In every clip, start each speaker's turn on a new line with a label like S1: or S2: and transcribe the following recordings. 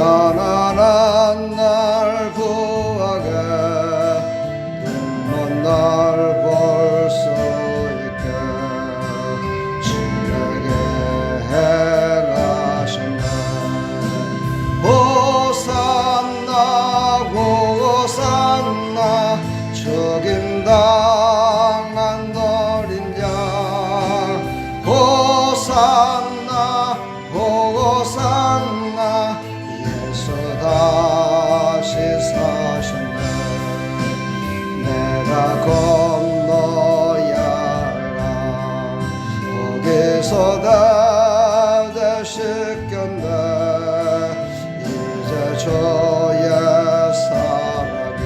S1: 가난한 날 구하게 눈먼 날 볼 수 있게 진에게 행하셨네. 호산나 호산나 죽임당한 어린 양. 호산나 호산나 예수 다시 사셨네. 내가 건너야 할라 거기서 대대시켰네. 이제 저의 사랑이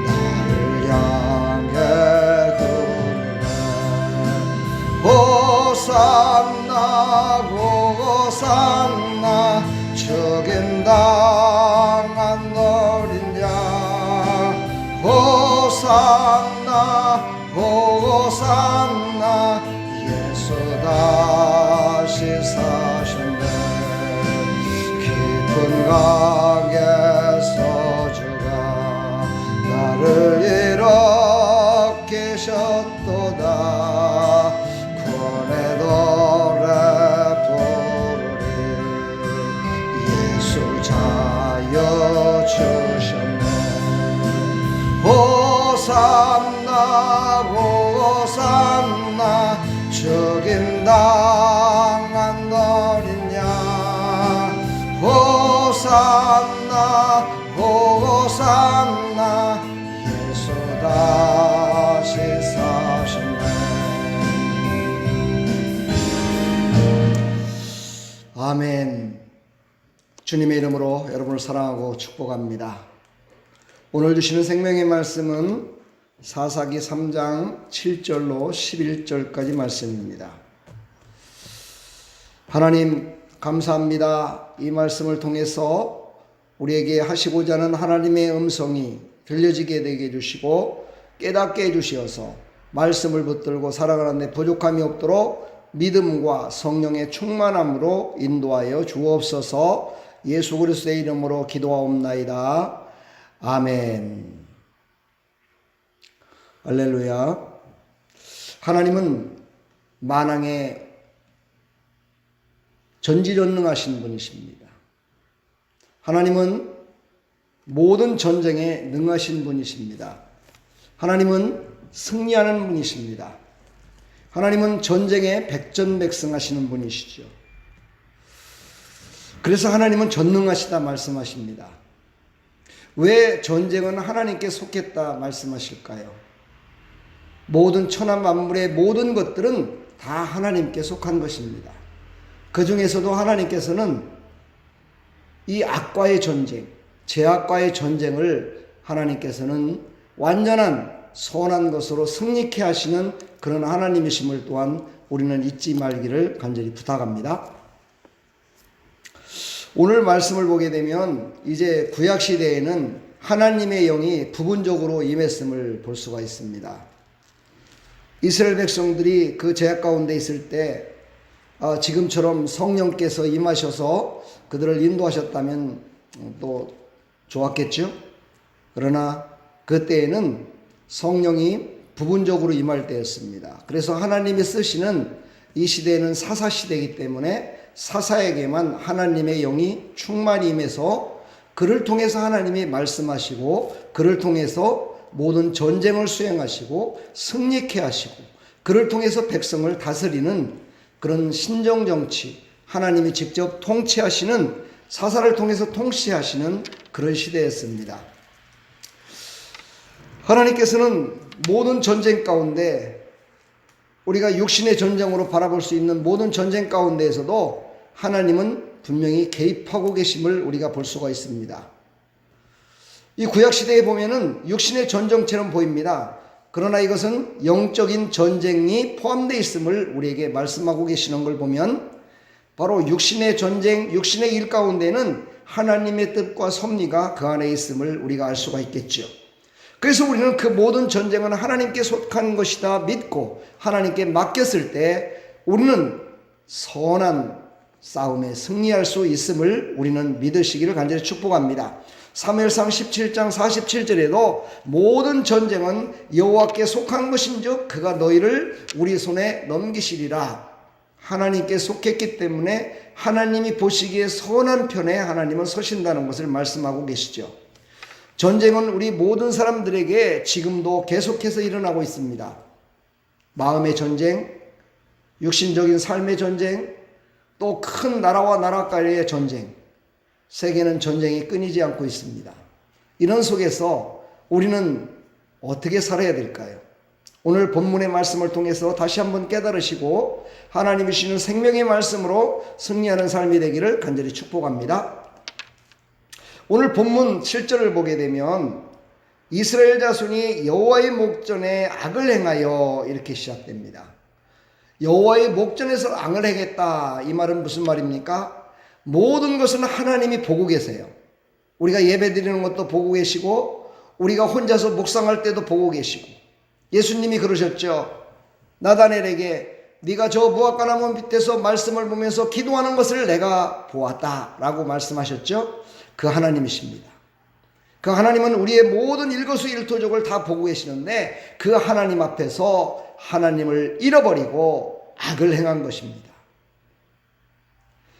S1: 나를 향해 구르네. 호산나 호산나 죽임당한 어린 양. 호산나 호산나 예수 다시 사셨네. 깊은 강에서 주가 나를 일으키셨도다. 구원의 노래 부르리 예수 자여 주셨네. 호산나 호산나 죽임당한 어린 양. 호산나 호산나 예수 다시 사셨네. 아멘. 주님의 이름으로 여러분을 사랑하고 축복합니다. 오늘 주시는 생명의 말씀은 사사기 3장 7절로 11절까지 말씀입니다. 하나님 감사합니다. 이 말씀을 통해서 우리에게 하시고자 하는 하나님의 음성이 들려지게 되게 해주시고 깨닫게 해주시어서 말씀을 붙들고 살아가는 데 부족함이 없도록 믿음과 성령의 충만함으로 인도하여 주옵소서. 예수 그리스도의 이름으로 기도하옵나이다. 아멘. 할렐루야. 하나님은 만왕의 전지전능하신 분이십니다. 하나님은 모든 전쟁에 능하신 분이십니다. 하나님은 승리하는 분이십니다. 하나님은 전쟁에 백전백승하시는 분이시죠. 그래서 하나님은 전능하시다 말씀하십니다. 왜 전쟁은 하나님께 속했다 말씀하실까요? 모든 천하 만물의 모든 것들은 다 하나님께 속한 것입니다. 그 중에서도 하나님께서는 이 악과의 전쟁, 죄악과의 전쟁을 하나님께서는 완전한 선한 것으로 승리케 하시는 그런 하나님이심을 또한 우리는 잊지 말기를 간절히 부탁합니다. 오늘 말씀을 보게 되면 이제 구약시대에는 하나님의 영이 부분적으로 임했음을 볼 수가 있습니다. 이스라엘 백성들이 그 죄악 가운데 있을 때 지금처럼 성령께서 임하셔서 그들을 인도하셨다면 또 좋았겠죠. 그러나 그때에는 성령이 부분적으로 임할 때였습니다. 그래서 하나님이 쓰시는 이 시대는 사사시대이기 때문에 사사에게만 하나님의 영이 충만히 임해서 그를 통해서 하나님이 말씀하시고 그를 통해서 모든 전쟁을 수행하시고 승리케 하시고 그를 통해서 백성을 다스리는 그런 신정정치, 하나님이 직접 통치하시는, 사사를 통해서 통치하시는 그런 시대였습니다. 하나님께서는 모든 전쟁 가운데, 우리가 육신의 전쟁으로 바라볼 수 있는 모든 전쟁 가운데에서도 하나님은 분명히 개입하고 계심을 우리가 볼 수가 있습니다. 이 구약시대에 보면은 육신의 전쟁처럼 보입니다. 그러나 이것은 영적인 전쟁이 포함되어 있음을 우리에게 말씀하고 계시는 걸 보면 바로 육신의 전쟁, 육신의 일 가운데는 하나님의 뜻과 섭리가 그 안에 있음을 우리가 알 수가 있겠죠. 그래서 우리는 그 모든 전쟁은 하나님께 속한 것이다 믿고 하나님께 맡겼을 때 우리는 선한 싸움에 승리할 수 있음을 우리는 믿으시기를 간절히 축복합니다. 사무엘상 17장 47절에도 모든 전쟁은 여호와께 속한 것인즉 그가 너희를 우리 손에 넘기시리라. 하나님께 속했기 때문에 하나님이 보시기에 선한 편에 하나님은 서신다는 것을 말씀하고 계시죠. 전쟁은 우리 모든 사람들에게 지금도 계속해서 일어나고 있습니다. 마음의 전쟁, 육신적인 삶의 전쟁, 또 큰 나라와 나라간의 전쟁, 세계는 전쟁이 끊이지 않고 있습니다. 이런 속에서 우리는 어떻게 살아야 될까요? 오늘 본문의 말씀을 통해서 다시 한번 깨달으시고 하나님이 주시는 생명의 말씀으로 승리하는 삶이 되기를 간절히 축복합니다. 오늘 본문 7절을 보게 되면 이스라엘 자손이 여호와의 목전에 악을 행하여 이렇게 시작됩니다. 여호와의 목전에서 악을 행했다. 이 말은 무슨 말입니까? 모든 것은 하나님이 보고 계세요. 우리가 예배 드리는 것도 보고 계시고 우리가 혼자서 묵상할 때도 보고 계시고 예수님이 그러셨죠. 나다넬에게 네가 저 무화과나무 밑에서 말씀을 보면서 기도하는 것을 내가 보았다 라고 말씀하셨죠. 그 하나님이십니다. 그 하나님은 우리의 모든 일거수일투족을 다 보고 계시는데 그 하나님 앞에서 하나님을 잃어버리고 악을 행한 것입니다.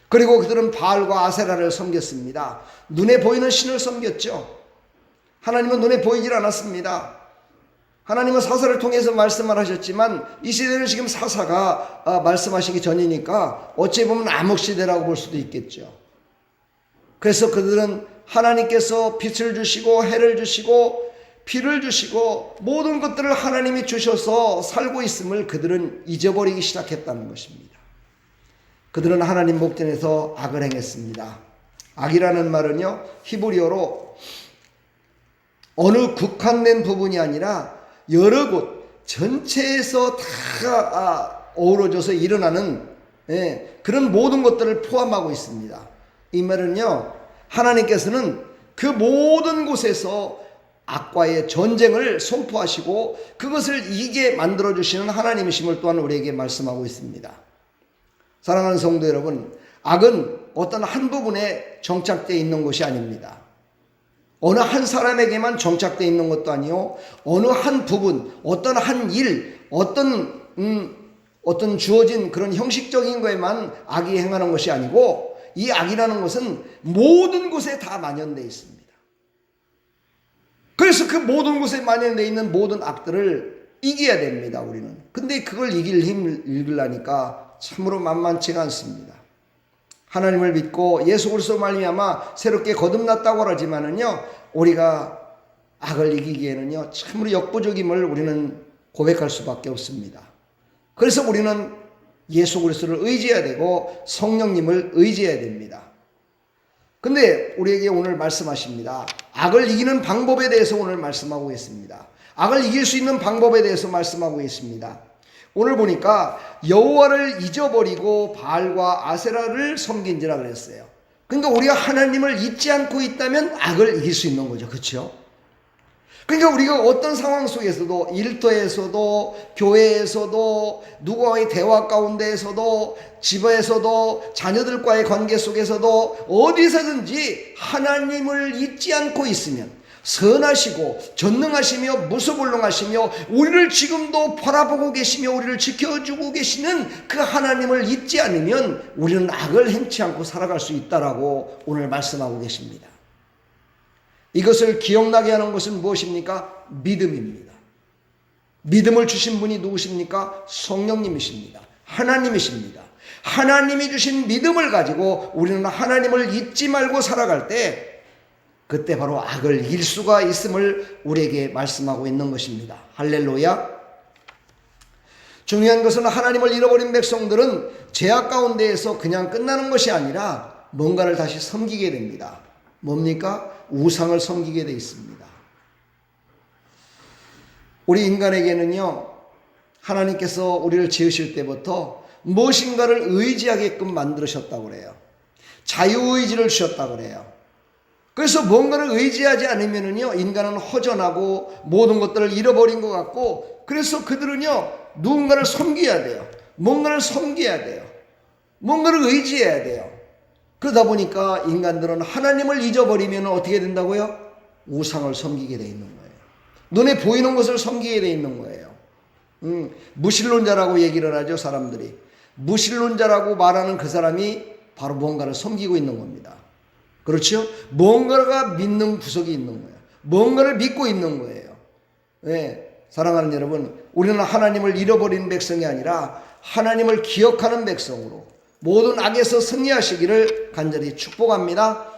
S1: 그리고 그들은 바알과 아세라를 섬겼습니다. 눈에 보이는 신을 섬겼죠. 하나님은 눈에 보이질 않았습니다. 하나님은 사사를 통해서 말씀을 하셨지만 이 시대는 지금 사사가 말씀하시기 전이니까 어찌 보면 암흑시대라고 볼 수도 있겠죠. 그래서 그들은 하나님께서 빛을 주시고 해를 주시고 피를 주시고 모든 것들을 하나님이 주셔서 살고 있음을 그들은 잊어버리기 시작했다는 것입니다. 그들은 하나님 목전에서 악을 행했습니다. 악이라는 말은요, 히브리어로 어느 국한된 부분이 아니라 여러 곳 전체에서 다 어우러져서 일어나는 그런 모든 것들을 포함하고 있습니다. 이 말은요, 하나님께서는 그 모든 곳에서 악과의 전쟁을 선포하시고 그것을 이기게 만들어주시는 하나님이심을 또한 우리에게 말씀하고 있습니다. 사랑하는 성도 여러분, 악은 어떤 한 부분에 정착되어 있는 것이 아닙니다. 어느 한 사람에게만 정착되어 있는 것도 아니요, 어느 한 부분, 어떤 한 일, 어떤 주어진 그런 형식적인 거에만 악이 행하는 것이 아니고 이 악이라는 것은 모든 곳에 다 만연되어 있습니다. 그래서 그 모든 곳에 만연되어 있는 모든 악들을 이겨야 됩니다, 우리는. 근데 그걸 이길 힘을 잃으려니까 참으로 만만치가 않습니다. 하나님을 믿고 예수 그리스도 말미암아 새롭게 거듭났다고 하지만은요, 우리가 악을 이기기에는요 참으로 역부족임을 우리는 고백할 수밖에 없습니다. 그래서 우리는 예수 그리스도를 의지해야 되고 성령님을 의지해야 됩니다. 근데 우리에게 오늘 말씀하십니다. 악을 이기는 방법에 대해서 오늘 말씀하고 있습니다. 악을 이길 수 있는 방법에 대해서 말씀하고 있습니다. 오늘 보니까 여호와를 잊어버리고 바알과 아세라를 섬긴지라 그랬어요. 그러니까 우리가 하나님을 잊지 않고 있다면 악을 이길 수 있는 거죠. 그렇죠? 그러니까 우리가 어떤 상황 속에서도, 일터에서도, 교회에서도, 누구와의 대화 가운데에서도, 집에서도, 자녀들과의 관계 속에서도 어디서든지 하나님을 잊지 않고 있으면 선하시고 전능하시며 무소불능하시며 우리를 지금도 바라보고 계시며 우리를 지켜주고 계시는 그 하나님을 잊지 않으면 우리는 악을 행치 않고 살아갈 수 있다라고 오늘 말씀하고 계십니다. 이것을 기억나게 하는 것은 무엇입니까? 믿음입니다. 믿음을 주신 분이 누구십니까? 성령님이십니다. 하나님이십니다. 하나님이 주신 믿음을 가지고 우리는 하나님을 잊지 말고 살아갈 때 그때 바로 악을 이길 수가 있음을 우리에게 말씀하고 있는 것입니다. 할렐루야. 중요한 것은 하나님을 잃어버린 백성들은 죄악 가운데에서 그냥 끝나는 것이 아니라 뭔가를 다시 섬기게 됩니다. 뭡니까? 우상을 섬기게 되어 있습니다. 우리 인간에게는요, 하나님께서 우리를 지으실 때부터 무엇인가를 의지하게끔 만들으셨다고 그래요. 자유의지를 주셨다고 그래요. 그래서 뭔가를 의지하지 않으면은요, 인간은 허전하고 모든 것들을 잃어버린 것 같고, 그래서 그들은요, 누군가를 섬겨야 돼요. 뭔가를 섬겨야 돼요. 뭔가를 의지해야 돼요. 그러다 보니까 인간들은 하나님을 잊어버리면 어떻게 된다고요? 우상을 섬기게 돼 있는 거예요. 눈에 보이는 것을 섬기게 돼 있는 거예요. 무신론자라고 얘기를 하죠, 사람들이. 무신론자라고 말하는 그 사람이 바로 뭔가를 섬기고 있는 겁니다. 그렇죠? 뭔가가 믿는 구석이 있는 거예요. 뭔가를 믿고 있는 거예요. 네, 사랑하는 여러분, 우리는 하나님을 잃어버린 백성이 아니라 하나님을 기억하는 백성으로 모든 악에서 승리하시기를 간절히 축복합니다.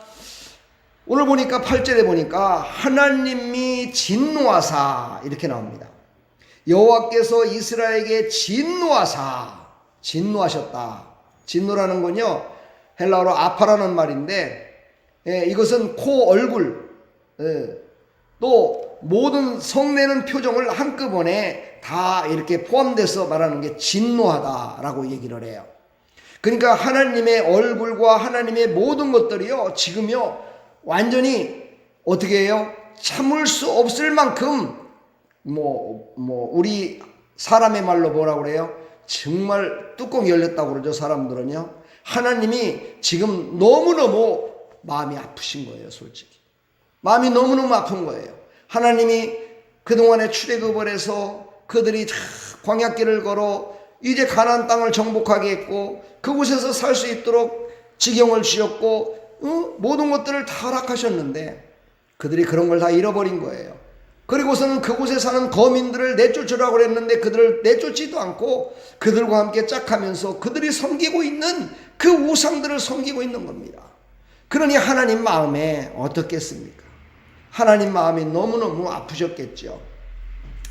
S1: 오늘 보니까 8절에 보니까 하나님이 진노하사 이렇게 나옵니다. 여호와께서 이스라엘에게 진노하셨다. 진노라는 건요, 헬라어로 아파라는 말인데, 이것은 코, 얼굴, 또 모든 성내는 표정을 한꺼번에 다 이렇게 포함돼서 말하는 게 진노하다라고 얘기를 해요. 그러니까 하나님의 얼굴과 하나님의 모든 것들이요, 지금요 완전히 어떻게 해요? 참을 수 없을 만큼 우리 사람의 말로 뭐라고 그래요? 정말 뚜껑이 열렸다고 그러죠, 사람들은요. 하나님이 지금 너무너무 마음이 아프신 거예요, 솔직히. 마음이 너무너무 아픈 거예요. 하나님이 그동안에 출애굽을 해서 그들이 다 광야길을 걸어 이제 가나안 땅을 정복하게 했고 그곳에서 살 수 있도록 지경을 지었고 모든 것들을 다 허락하셨는데 그들이 그런 걸 다 잃어버린 거예요. 그리고서는 그곳에 사는 거민들을 내쫓으라고 그랬는데 그들을 내쫓지도 않고 그들과 함께 짝하면서 그들이 섬기고 있는 그 우상들을 섬기고 있는 겁니다. 그러니 하나님 마음에 어떻겠습니까? 하나님 마음이 너무너무 아프셨겠죠.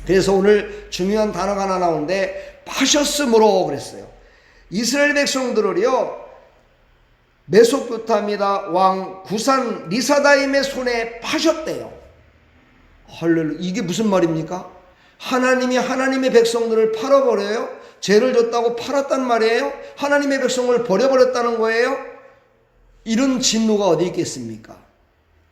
S1: 그래서 오늘 중요한 단어가 하나 나오는데 파셨으므로 그랬어요. 이스라엘 백성들을요 메소포타미아 왕 구산 리사다임의 손에 파셨대요. 할렐루야. 이게 무슨 말입니까? 하나님이 하나님의 백성들을 팔아버려요? 죄를 졌다고 팔았단 말이에요? 하나님의 백성을 버려버렸다는 거예요? 이런 진노가 어디 있겠습니까?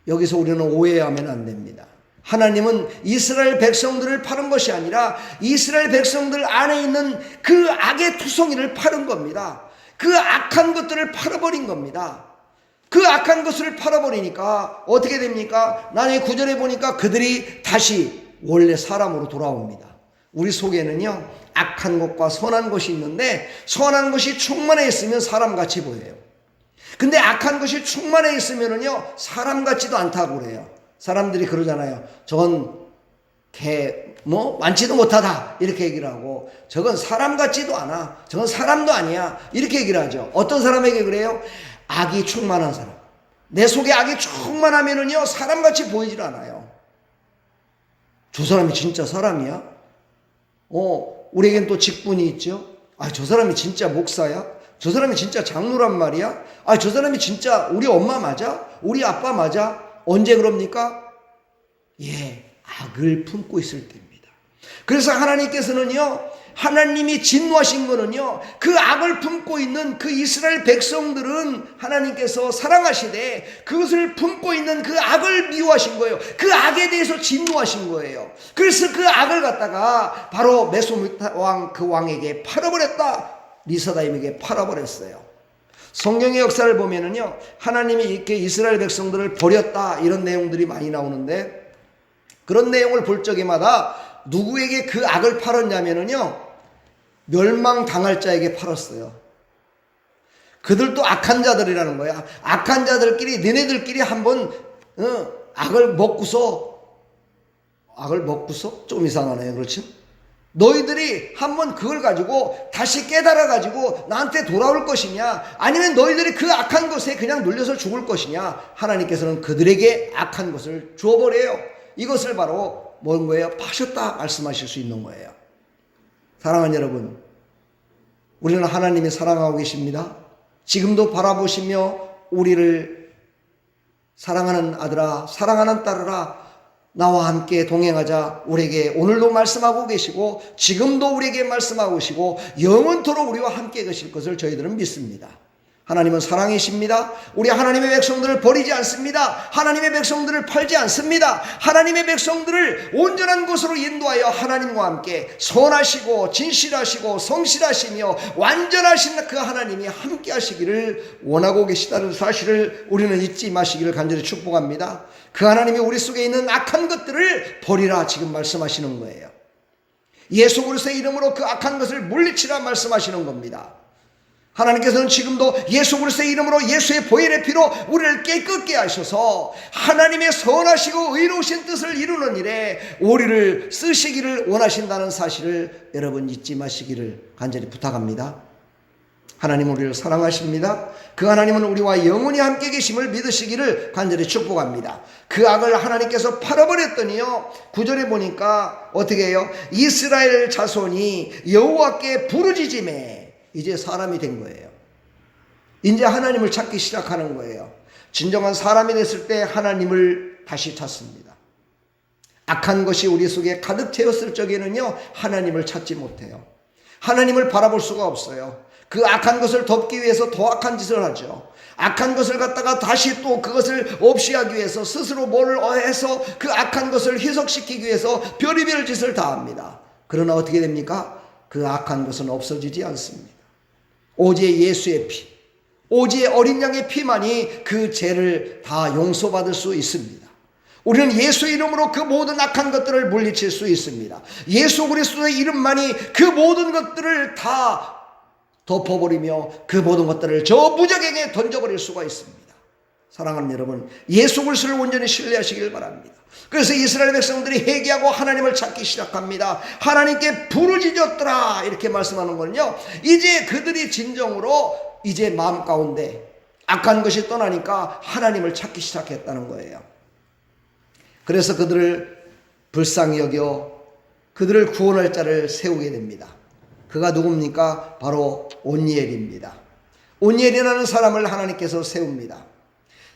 S1: 여기서 우리는 오해하면 안 됩니다. 하나님은 이스라엘 백성들을 파는 것이 아니라 이스라엘 백성들 안에 있는 그 악의 투성이를 파는 겁니다. 그 악한 것들을 팔아버린 겁니다. 그 악한 것을 팔아버리니까 어떻게 됩니까? 나중에 9절에 보니까 그들이 다시 원래 사람으로 돌아옵니다. 우리 속에는요 악한 것과 선한 것이 있는데 선한 것이 충만해 있으면 사람같이 보여요. 근데 악한 것이 충만해 있으면은요 사람 같지도 않다고 그래요. 사람들이 그러잖아요. 저건 많지도 못하다 이렇게 얘기를 하고 저건 사람 같지도 않아. 저건 사람도 아니야 이렇게 얘기를 하죠. 어떤 사람에게 그래요? 악이 충만한 사람. 내 속에 악이 충만하면은요 사람같이 보이질 않아요. 저 사람이 진짜 사람이야? 우리에겐 또 직분이 있죠. 저 사람이 진짜 목사야? 저 사람이 진짜 장로란 말이야? 저 사람이 진짜 우리 엄마 맞아? 우리 아빠 맞아? 언제 그럽니까? 악을 품고 있을 때입니다. 그래서 하나님께서는요, 하나님이 진노하신 거는요, 그 악을 품고 있는 그 이스라엘 백성들은 하나님께서 사랑하시되 그것을 품고 있는 그 악을 미워하신 거예요. 그 악에 대해서 진노하신 거예요. 그래서 그 악을 갖다가 바로 메소포타미아 왕 그 왕에게 팔아버렸다. 리사다임에게 팔아버렸어요. 성경의 역사를 보면은요, 하나님이 이렇게 이스라엘 백성들을 버렸다 이런 내용들이 많이 나오는데 그런 내용을 볼 적에마다 누구에게 그 악을 팔았냐면은요, 멸망당할 자에게 팔았어요. 그들도 악한 자들이라는 거야. 악한 자들끼리 너네들끼리 한번 악을 먹고서 좀 이상하네요. 그렇죠? 너희들이 한번 그걸 가지고 다시 깨달아 가지고 나한테 돌아올 것이냐, 아니면 너희들이 그 악한 것에 그냥 눌려서 죽을 것이냐. 하나님께서는 그들에게 악한 것을 주어버려요. 이것을 바로 뭔 거예요? 파셨다 말씀하실 수 있는 거예요. 사랑하는 여러분, 우리는 하나님이 사랑하고 계십니다. 지금도 바라보시며 우리를 사랑하는 아들아, 사랑하는 딸아, 나와 함께 동행하자. 우리에게 오늘도 말씀하고 계시고 지금도 우리에게 말씀하고 계시고 영원토록 우리와 함께 계실 것을 저희들은 믿습니다. 하나님은 사랑이십니다. 우리 하나님의 백성들을 버리지 않습니다. 하나님의 백성들을 팔지 않습니다. 하나님의 백성들을 온전한 곳으로 인도하여 하나님과 함께 선하시고 진실하시고 성실하시며 완전하신 그 하나님이 함께 하시기를 원하고 계시다는 사실을 우리는 잊지 마시기를 간절히 축복합니다. 그 하나님이 우리 속에 있는 악한 것들을 버리라 지금 말씀하시는 거예요. 예수 그리스도의 이름으로 그 악한 것을 물리치라 말씀하시는 겁니다. 하나님께서는 지금도 예수 그리스도의 이름으로 예수의 보혈의 피로 우리를 깨끗게 하셔서 하나님의 선하시고 의로우신 뜻을 이루는 일에 우리를 쓰시기를 원하신다는 사실을 여러분 잊지 마시기를 간절히 부탁합니다. 하나님은 우리를 사랑하십니다. 그 하나님은 우리와 영원히 함께 계심을 믿으시기를 간절히 축복합니다. 그 악을 하나님께서 팔아버렸더니요, 9절에 보니까 어떻게 해요? 이스라엘 자손이 여호와께 부르짖음에 이제 사람이 된 거예요. 이제 하나님을 찾기 시작하는 거예요. 진정한 사람이 됐을 때 하나님을 다시 찾습니다. 악한 것이 우리 속에 가득 채웠을 적에는요, 하나님을 찾지 못해요. 하나님을 바라볼 수가 없어요. 그 악한 것을 덮기 위해서 더 악한 짓을 하죠. 악한 것을 갖다가 다시 또 그것을 없이 하기 위해서 스스로 뭘 해서 그 악한 것을 희석시키기 위해서 별의별 짓을 다 합니다. 그러나 어떻게 됩니까? 그 악한 것은 없어지지 않습니다. 오직 예수의 피, 오직 어린 양의 피만이 그 죄를 다 용서받을 수 있습니다. 우리는 예수 이름으로 그 모든 악한 것들을 물리칠 수 있습니다. 예수 그리스도의 이름만이 그 모든 것들을 다 덮어버리며 그 모든 것들을 저 무적에게 던져버릴 수가 있습니다. 사랑하는 여러분, 예수 그리스도를 온전히 신뢰하시길 바랍니다. 그래서 이스라엘 백성들이 회개하고 하나님을 찾기 시작합니다. 하나님께 부르짖었더라 이렇게 말씀하는 건요, 이제 그들이 진정으로 이제 마음 가운데 악한 것이 떠나니까 하나님을 찾기 시작했다는 거예요. 그래서 그들을 불쌍히 여겨 그들을 구원할 자를 세우게 됩니다. 그가 누굽니까? 바로 온니엘입니다. 온니엘이라는 사람을 하나님께서 세웁니다.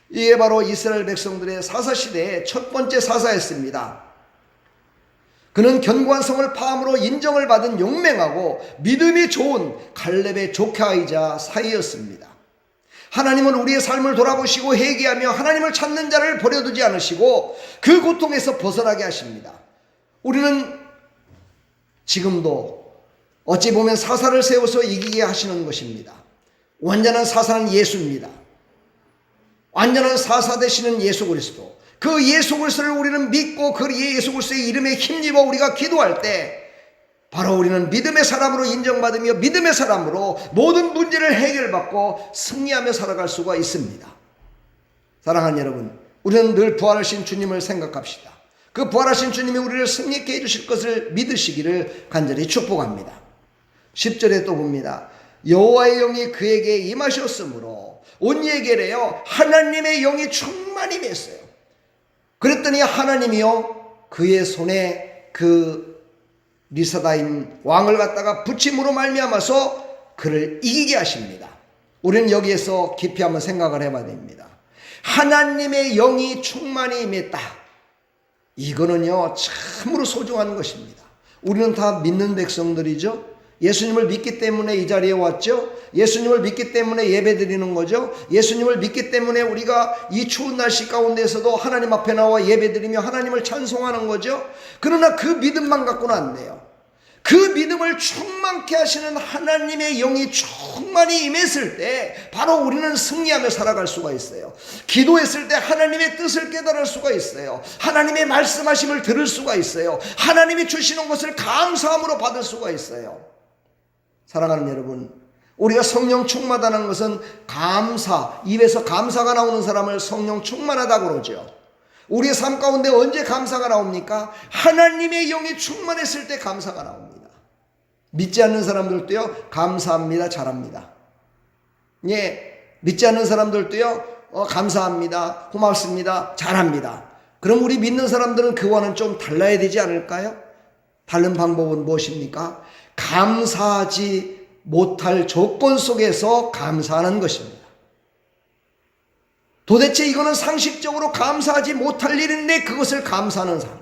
S1: 이게 바로 이스라엘 백성들의 사사시대의 첫 번째 사사였습니다. 그는 견고한 성을 파함으로 인정을 받은 용맹하고 믿음이 좋은 갈렙의 조카이자 사이였습니다. 하나님은 우리의 삶을 돌아보시고 회개하며 하나님을 찾는 자를 버려두지 않으시고 그 고통에서 벗어나게 하십니다. 우리는 지금도 어찌 보면 사사를 세워서 이기게 하시는 것입니다. 완전한 사사는 예수입니다. 완전한 사사 되시는 예수 그리스도, 그 예수 그리스도를 우리는 믿고 그 예수 그리스도의 이름에 힘입어 우리가 기도할 때 바로 우리는 믿음의 사람으로 인정받으며 믿음의 사람으로 모든 문제를 해결받고 승리하며 살아갈 수가 있습니다. 사랑하는 여러분, 우리는 늘 부활하신 주님을 생각합시다. 그 부활하신 주님이 우리를 승리케 해주실 것을 믿으시기를 간절히 축복합니다. 10절에 또 봅니다. 여호와의 영이 그에게 임하셨으므로 온니엘에게요 하나님의 영이 충만히 임했어요. 그랬더니 하나님이요 그의 손에 그 리사다임 왕을 갖다가 붙임으로 말미암아서 그를 이기게 하십니다. 우리는 여기에서 깊이 한번 생각을 해봐야 됩니다. 하나님의 영이 충만히 임했다. 이거는요 참으로 소중한 것입니다. 우리는 다 믿는 백성들이죠. 예수님을 믿기 때문에 이 자리에 왔죠. 예수님을 믿기 때문에 예배 드리는 거죠. 예수님을 믿기 때문에 우리가 이 추운 날씨 가운데서도 하나님 앞에 나와 예배 드리며 하나님을 찬송하는 거죠. 그러나 그 믿음만 갖고는 안 돼요. 그 믿음을 충만케 하시는 하나님의 영이 충만히 임했을 때 바로 우리는 승리하며 살아갈 수가 있어요. 기도했을 때 하나님의 뜻을 깨달을 수가 있어요. 하나님의 말씀하심을 들을 수가 있어요. 하나님이 주시는 것을 감사함으로 받을 수가 있어요. 사랑하는 여러분, 우리가 성령 충만하다는 것은 감사, 입에서 감사가 나오는 사람을 성령 충만하다고 그러죠. 우리의 삶 가운데 언제 감사가 나옵니까? 하나님의 영이 충만했을 때 감사가 나옵니다. 믿지 않는 사람들도요 감사합니다, 잘합니다. 예, 믿지 않는 사람들도요 감사합니다, 고맙습니다, 잘합니다. 그럼 우리 믿는 사람들은 그와는 좀 달라야 되지 않을까요? 다른 방법은 무엇입니까? 감사하지 못할 조건 속에서 감사하는 것입니다. 도대체 이거는 상식적으로 감사하지 못할 일인데 그것을 감사하는 사람,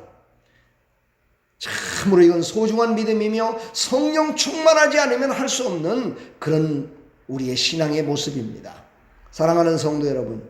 S1: 참으로 이건 소중한 믿음이며 성령 충만하지 않으면 할 수 없는 그런 우리의 신앙의 모습입니다. 사랑하는 성도 여러분,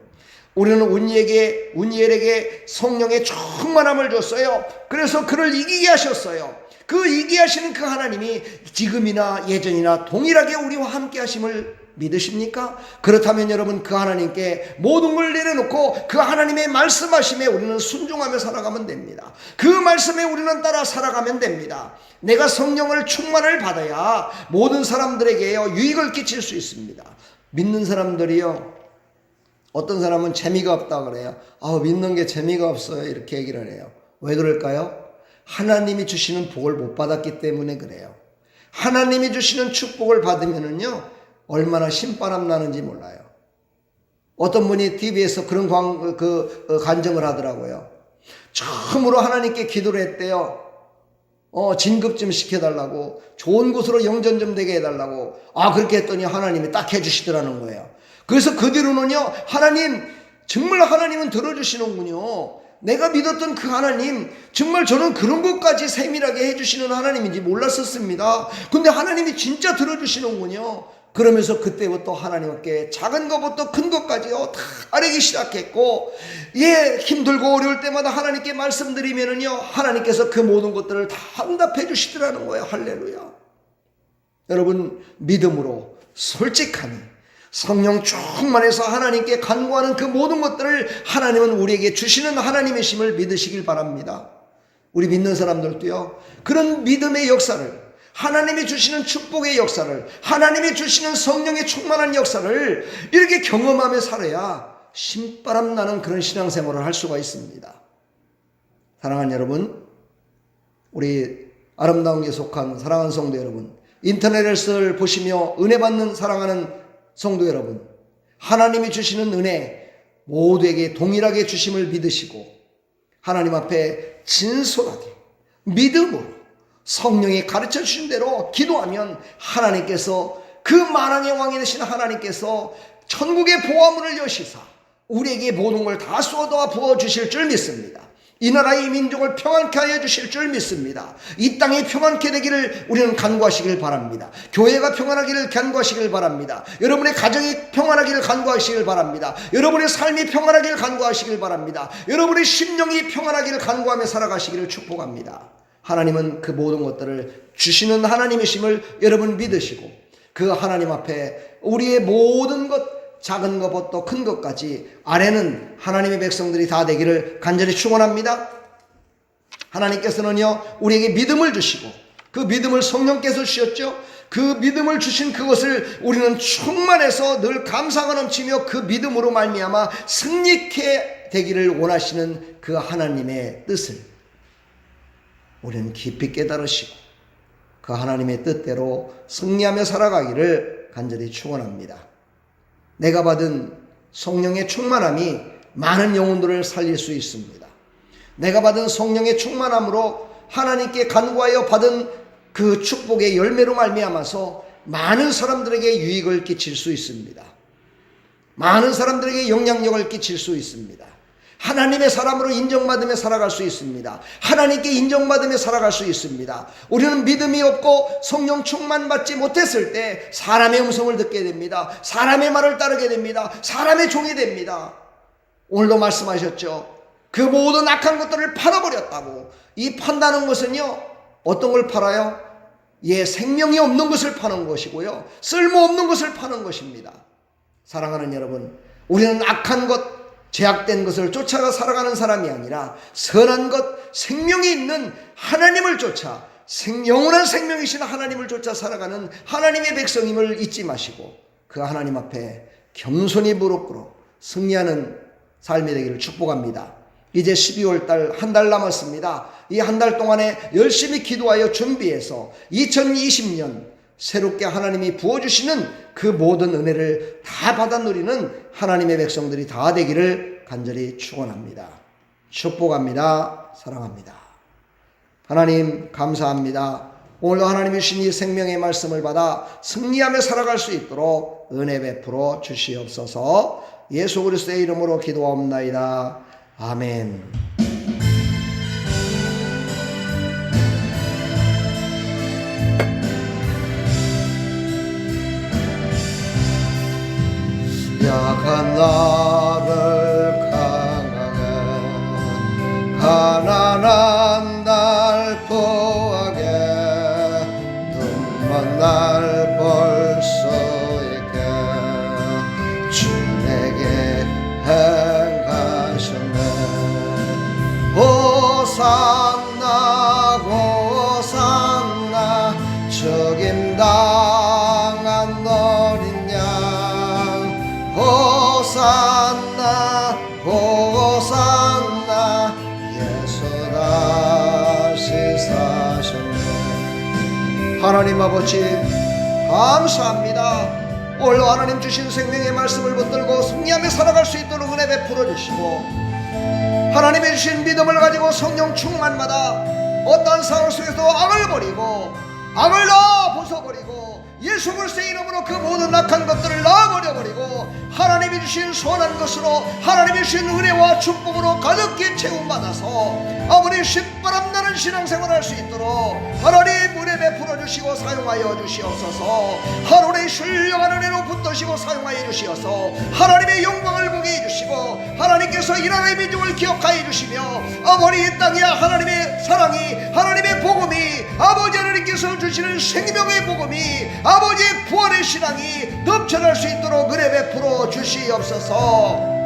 S1: 우리는 운니엘에게 성령의 충만함을 줬어요. 그래서 그를 이기게 하셨어요. 그 이기게 하시는 그 하나님이 지금이나 예전이나 동일하게 우리와 함께 하심을 믿으십니까? 그렇다면 여러분, 그 하나님께 모든 걸 내려놓고 그 하나님의 말씀하심에 우리는 순종하며 살아가면 됩니다. 그 말씀에 우리는 따라 살아가면 됩니다. 내가 성령을 충만을 받아야 모든 사람들에게요 유익을 끼칠 수 있습니다. 믿는 사람들이요, 어떤 사람은 재미가 없다 그래요. 믿는 게 재미가 없어요, 이렇게 얘기를 해요. 왜 그럴까요? 하나님이 주시는 복을 못 받았기 때문에 그래요. 하나님이 주시는 축복을 받으면은요 얼마나 신바람 나는지 몰라요. 어떤 분이 TV에서 그런 간증을 하더라고요. 처음으로 하나님께 기도를 했대요. 진급 좀 시켜달라고, 좋은 곳으로 영전 좀 되게 해달라고. 그렇게 했더니 하나님이 딱 해주시더라는 거예요. 그래서 그 뒤로는요, 하나님, 정말 하나님은 들어주시는군요. 내가 믿었던 그 하나님, 정말 저는 그런 것까지 세밀하게 해주시는 하나님인지 몰랐었습니다. 근데 하나님이 진짜 들어주시는군요. 그러면서 그때부터 하나님께 작은 것부터 큰 것까지요 다 아뢰기 시작했고, 힘들고 어려울 때마다 하나님께 말씀드리면은요 하나님께서 그 모든 것들을 다 응답해 주시더라는 거예요. 할렐루야. 여러분, 믿음으로 솔직하니 성령 충만해서 하나님께 간구하는 그 모든 것들을 하나님은 우리에게 주시는 하나님이심을 믿으시길 바랍니다. 우리 믿는 사람들도요, 그런 믿음의 역사를, 하나님이 주시는 축복의 역사를, 하나님이 주시는 성령의 충만한 역사를 이렇게 경험하며 살아야 신바람 나는 그런 신앙생활을 할 수가 있습니다. 사랑하는 여러분, 우리 아름다운 게 속한 사랑하는 성도 여러분, 인터넷을 보시며 은혜 받는 사랑하는 성도 여러분, 하나님이 주시는 은혜 모두에게 동일하게 주심을 믿으시고 하나님 앞에 진솔하게 믿음으로 성령이 가르쳐 주신 대로 기도하면 하나님께서, 그 만왕의 왕이 되신 하나님께서 천국의 보화문을 여시사 우리에게 모든 걸 다 쏟아 부어 주실 줄 믿습니다. 이 나라의 민족을 평안케 하여 주실 줄 믿습니다. 이 땅이 평안케 되기를 우리는 간구하시길 바랍니다. 교회가 평안하기를 간구하시길 바랍니다. 여러분의 가정이 평안하기를 간구하시길 바랍니다. 여러분의 삶이 평안하기를 간구하시길 바랍니다. 여러분의 심령이 평안하기를 간구하며 살아가시기를 축복합니다. 하나님은 그 모든 것들을 주시는 하나님이심을 여러분 믿으시고, 그 하나님 앞에 우리의 모든 것, 작은 것부터 큰 것까지 아뢰는 하나님의 백성들이 다 되기를 간절히 축원합니다. 하나님께서는요 우리에게 믿음을 주시고, 그 믿음을 성령께서 주셨죠. 그 믿음을 주신 그것을 우리는 충만해서 늘 감사가 넘치며 그 믿음으로 말미암아 승리케 되기를 원하시는 그 하나님의 뜻을 우리는 깊이 깨달으시고 그 하나님의 뜻대로 승리하며 살아가기를 간절히 축원합니다. 내가 받은 성령의 충만함이 많은 영혼들을 살릴 수 있습니다. 내가 받은 성령의 충만함으로 하나님께 간구하여 받은 그 축복의 열매로 말미암아서 많은 사람들에게 유익을 끼칠 수 있습니다. 많은 사람들에게 영향력을 끼칠 수 있습니다. 하나님의 사람으로 인정받으며 살아갈 수 있습니다. 하나님께 인정받으며 살아갈 수 있습니다. 우리는 믿음이 없고 성령 충만받지 못했을 때 사람의 음성을 듣게 됩니다. 사람의 말을 따르게 됩니다. 사람의 종이 됩니다. 오늘도 말씀하셨죠. 그 모든 악한 것들을 팔아버렸다고. 이 판다는 것은요, 어떤 걸 팔아요? 생명이 없는 것을 파는 것이고요, 쓸모없는 것을 파는 것입니다. 사랑하는 여러분, 우리는 악한 것, 제약된 것을 쫓아가 살아가는 사람이 아니라 선한 것, 생명이 있는 하나님을 쫓아, 영원한 생명이신 하나님을 쫓아 살아가는 하나님의 백성임을 잊지 마시고 그 하나님 앞에 겸손히 무릎 꿇어 승리하는 삶이 되기를 축복합니다. 이제 12월 달 한 달 남았습니다. 이 한 달 동안에 열심히 기도하여 준비해서 2020년 새롭게 하나님이 부어주시는 그 모든 은혜를 다 받아 누리는 하나님의 백성들이 다 되기를 간절히 축원합니다. 축복합니다. 사랑합니다. 하나님 감사합니다. 오늘도 하나님이 주신 이 생명의 말씀을 받아 승리하며 살아갈 수 있도록 은혜 베풀어 주시옵소서. 예수 그리스도의 이름으로 기도하옵나이다. 아멘. 약한 나를 강하게 가난한 날 부하게 눈먼 날 볼 수 있게 주 내게 행하셨네. 호산나 호산나 죽임당한 어린 양 호산나 호산나 예수 다시 사셨네. 하나님 아버지 감사합니다. 오늘 하나님 주신 생명의 말씀을 붙들고 승리하며 살아갈 수 있도록 은혜 베풀어 주시고 하나님의 주신 믿음을 가지고 성령 충만마다 어떠한 상황 속에서 악을 버리고 악을 다 벗어버리고 예수 그리스도의 이름으로 그 모든 악한 것들을 놔버려버리고 하나님이 주신 선한 것으로 하나님이 주신 은혜와 축복으로 가득히 채움받아서 아버지 신바람 나는 신앙생활 할 수 있도록 하나님 은혜 베풀어 주시고 사용하여 주시옵소서. 하루의 신령한 은혜로 붙드시고 사용하여 주시어서 하나님의 영광을 보게 해주시고 하나님께서 이 나라의 민족을 기억하여 주시며 아버지 이 땅에 하나님의 사랑이 하나님의 복음이 아버지 하나님께서 주시는 생명의 복음이 아버지의 부활의 신앙이 넘쳐날 수 있도록 은혜 베풀어 주시옵소서.